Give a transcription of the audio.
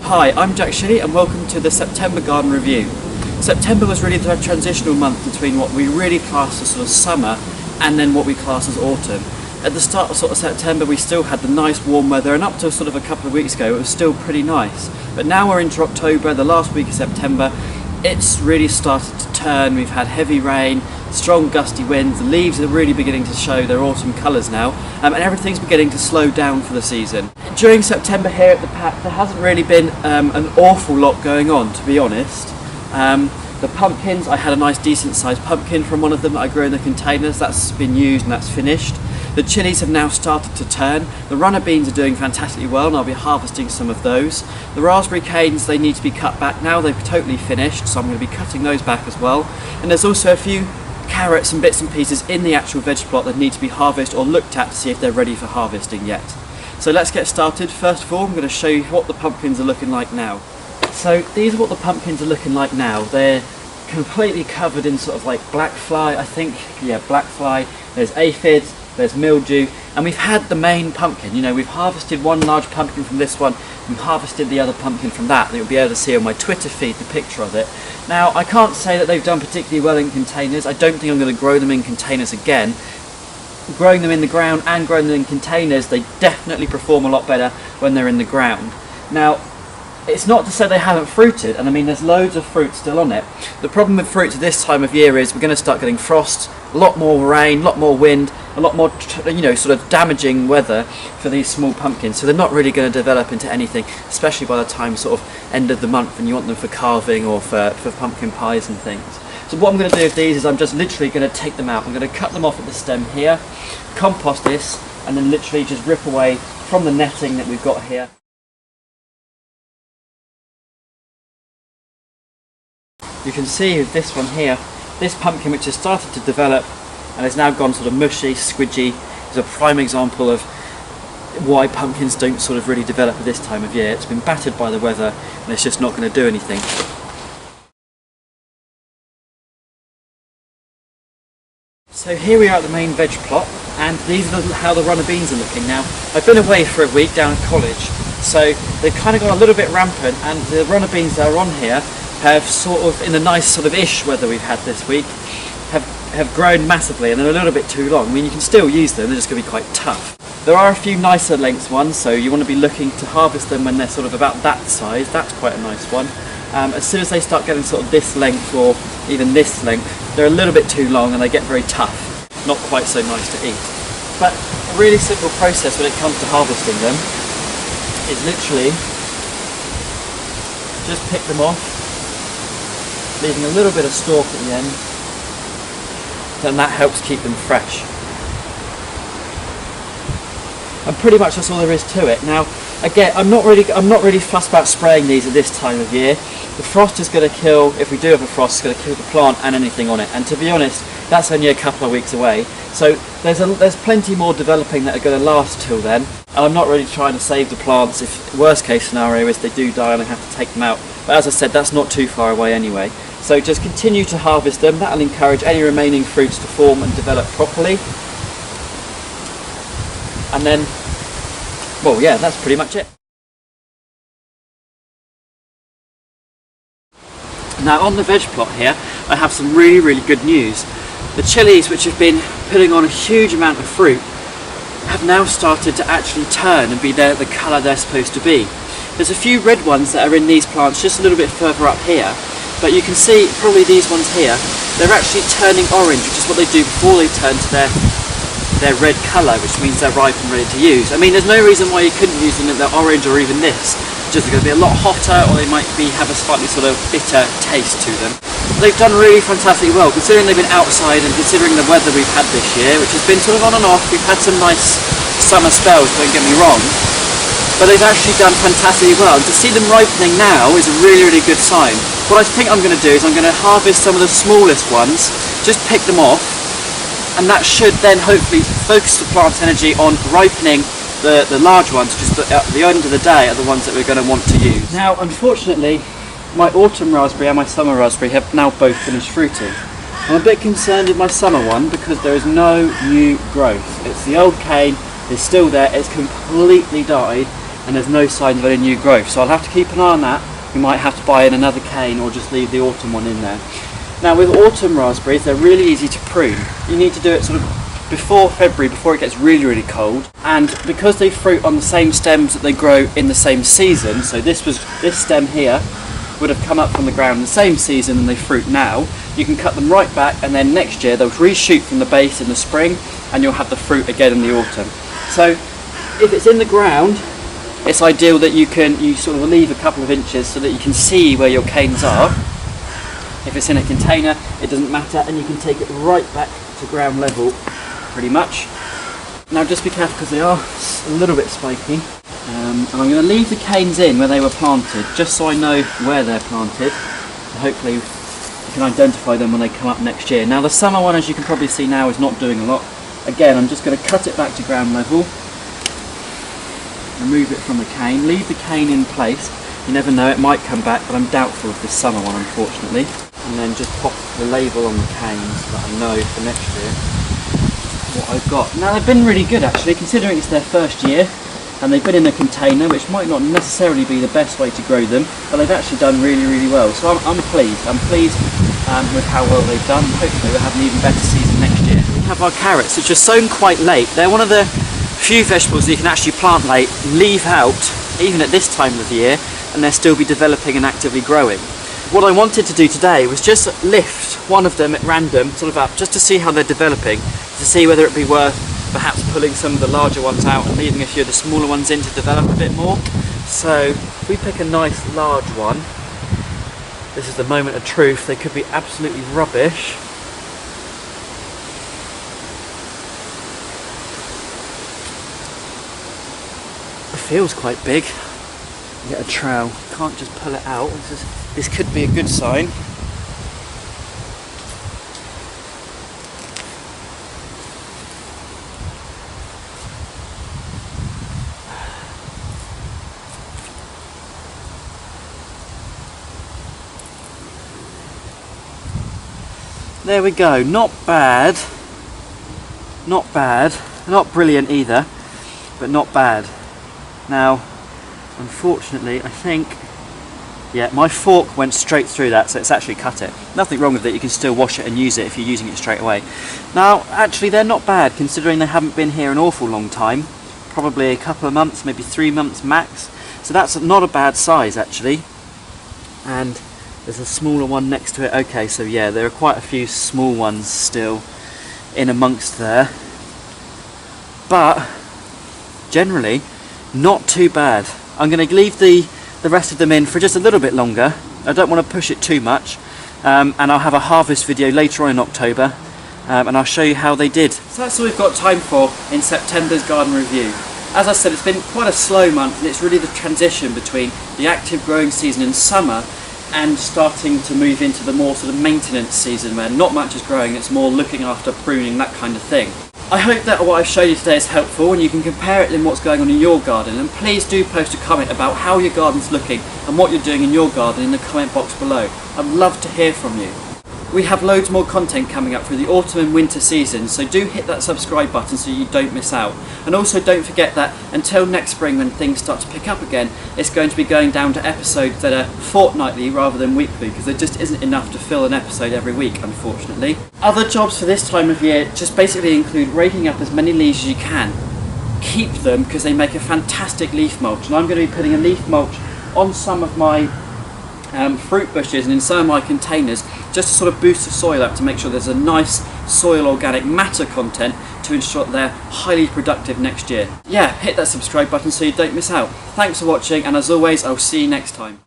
Hi, I'm jack.shilley and welcome to the September Garden Review. September was really the transitional month between what we really class as sort of summer and then what we class as autumn. At the start of sort of September we still had the nice warm weather, and up to sort of a couple of weeks ago it was still pretty nice. But now we're into October, the last week of September, it's really started to turn. We've had heavy rain, strong gusty winds, the leaves are really beginning to show their autumn colours now, and everything's beginning to slow down for the season. During September here at the Pack there hasn't really been an awful lot going on, to be honest. The pumpkins, I had a nice decent sized pumpkin from one of them that I grew in the containers. That's been used and that's finished. The chilies have now started to turn. The runner beans are doing fantastically well and I'll be harvesting some of those. The raspberry canes, they need to be cut back now. They've totally finished, so I'm going to be cutting those back as well. And there's also a few carrots and bits and pieces in the actual veg plot that need to be harvested or looked at to see if they're ready for harvesting yet. So let's get started. First of all, I'm going to show you what the pumpkins are looking like now. So these are what the pumpkins are looking like now. They're completely covered in sort of like black fly, I think. Yeah, black fly. There's aphids, there's mildew, and we've had the main pumpkin. You know, we've harvested one large pumpkin from this one, we've harvested the other pumpkin from that, and you'll be able to see on my Twitter feed the picture of it. Now, I can't say that they've done particularly well in containers. I don't think I'm going to grow them in containers again. Growing them in the ground and growing them in containers, they definitely perform a lot better when they're in the ground. Now, it's not to say they haven't fruited, and I mean there's loads of fruit still on it. The problem with fruit at this time of year is we're going to start getting frost, a lot more rain, a lot more wind, a lot more, you know, sort of damaging weather for these small pumpkins. So they're not really going to develop into anything, especially by the time sort of end of the month and you want them for carving or for pumpkin pies and things. So what I'm going to do with these is I'm just literally going to take them out. I'm going to cut them off at the stem here, compost this, and then literally just rip away from the netting that we've got here. You can see with this one here, this pumpkin which has started to develop and has now gone sort of mushy, squidgy, is a prime example of why pumpkins don't sort of really develop at this time of year. It's been battered by the weather and it's just not going to do anything. So here we are at the main veg plot, and these are how the runner beans are looking now. I've been away for a week down at college, so they've kind of got a little bit rampant, and the runner beans that are on here have sort of, in the nice sort of ish weather we've had this week, have grown massively and they're a little bit too long. I mean, you can still use them, they're just going to be quite tough. There are a few nicer length ones, so you want to be looking to harvest them when they're sort of about that size. That's quite a nice one. As soon as they start getting sort of this length or even this length, they're a little bit too long and they get very tough. Not quite so nice to eat. But a really simple process when it comes to harvesting them is literally just pick them off, leaving a little bit of stalk at the end, and that helps keep them fresh. And pretty much that's all there is to it. Now, again, I'm not really fussed about spraying these at this time of year. The frost is going to kill, if we do have a frost, it's going to kill the plant and anything on it. And to be honest, that's only a couple of weeks away. So there's plenty more developing that are going to last till then. And I'm not really trying to save the plants if worst case scenario is they do die and I have to take them out. But as I said, that's not too far away anyway. So just continue to harvest them. That'll encourage any remaining fruits to form and develop properly. And then, well, yeah, that's pretty much it. Now on the veg plot here, I have some really good news. The chilies, which have been putting on a huge amount of fruit, have now started to actually turn and be the colour they're supposed to be. There's a few red ones that are in these plants just a little bit further up here, but you can see probably these ones here, they're actually turning orange, which is what they do before they turn to their red colour, which means they're ripe and ready to use. I mean, there's no reason why you couldn't use them if they're orange or even this. Just going to be a lot hotter, or they might have a slightly sort of bitter taste to them. They've done really fantastically well, considering they've been outside and considering the weather we've had this year, which has been sort of on and off. We've had some nice summer spells, don't get me wrong, but they've actually done fantastically well. And to see them ripening now is a really good sign. What I think I'm going to do is I'm going to harvest some of the smallest ones, just pick them off, and that should then hopefully focus the plant's energy on ripening the large ones, just at the end of the day are the ones that we're going to want to use. Now, unfortunately, my autumn raspberry and my summer raspberry have now both finished fruiting. I'm a bit concerned with my summer one because there is no new growth. It's the old cane, it's still there, it's completely died, and there's no signs of any new growth. So I'll have to keep an eye on that. We might have to buy in another cane or just leave the autumn one in there. Now with autumn raspberries, they're really easy to prune. You need to do it sort of before February, before it gets really, really cold. And because they fruit on the same stems that they grow in the same season, so this stem here would have come up from the ground in the same season and they fruit now, you can cut them right back, and then next year they'll reshoot from the base in the spring and you'll have the fruit again in the autumn. So if it's in the ground, it's ideal that you sort of leave a couple of inches so that you can see where your canes are. If it's in a container, it doesn't matter, and you can take it right back to ground level pretty much. Now just be careful because they are a little bit spiky. And I'm going to leave the canes in where they were planted, just so I know where they're planted. So hopefully you can identify them when they come up next year. Now the summer one, as you can probably see now, is not doing a lot. Again, I'm just going to cut it back to ground level, remove it from the cane, leave the cane in place. You never know, it might come back, but I'm doubtful of this summer one, unfortunately. And then just pop the label on the canes so that I know for next year what I've got. Now they've been really good actually, considering it's their first year. And they've been in a container, which might not necessarily be the best way to grow them, but they've actually done really, really well. So I'm pleased. I'm pleased with how well they've done. Hopefully we'll have an even better season next year. We have our carrots, which are sown quite late. They're one of the few vegetables that you can actually plant late, leave out, even at this time of the year, and they'll still be developing and actively growing. What I wanted to do today was just lift one of them at random, sort of up, just to see how they're developing, to see whether it'd be worth perhaps pulling some of the larger ones out and leaving a few of the smaller ones in to develop a bit more. So if we pick a nice large one, this is the moment of truth. They could be absolutely rubbish. It feels quite big. Get a trowel, can't just pull it out. This could be a good sign. There we go, not bad, not bad, not brilliant either, but not bad. Now, unfortunately, I think, yeah, my fork went straight through that, so it's actually cut it. Nothing wrong with it, you can still wash it and use it if you're using it straight away. Now, actually they're not bad, considering they haven't been here an awful long time, probably a couple of months, maybe 3 months max, so that's not a bad size actually. And there's a smaller one next to it. Okay, so yeah, there are quite a few small ones still in amongst there. But generally, not too bad. I'm going to leave the rest of them in for just a little bit longer. I don't want to push it too much. And I'll have a harvest video later on in October. And I'll show you how they did. So that's all we've got time for in September's garden review. As I said, it's been quite a slow month, and it's really the transition between the active growing season in summer and starting to move into the more sort of maintenance season where not much is growing, it's more looking after, pruning, that kind of thing. I hope that what I've shown you today is helpful and you can compare it in what's going on in your garden, and please do post a comment about how your garden's looking and what you're doing in your garden in the comment box below. I'd love to hear from you. We have loads more content coming up through the autumn and winter season, so do hit that subscribe button so you don't miss out. And also don't forget that until next spring, when things start to pick up again, it's going to be going down to episodes that are fortnightly rather than weekly, because there just isn't enough to fill an episode every week, unfortunately. Other jobs for this time of year just basically include raking up as many leaves as you can. Keep them because they make a fantastic leaf mulch, and I'm going to be putting a leaf mulch on some of my fruit bushes and in some of my containers, just to sort of boost the soil up, to make sure there's a nice soil organic matter content to ensure that they're highly productive next year. Yeah, hit that subscribe button so you don't miss out. Thanks for watching, and as always, I'll see you next time.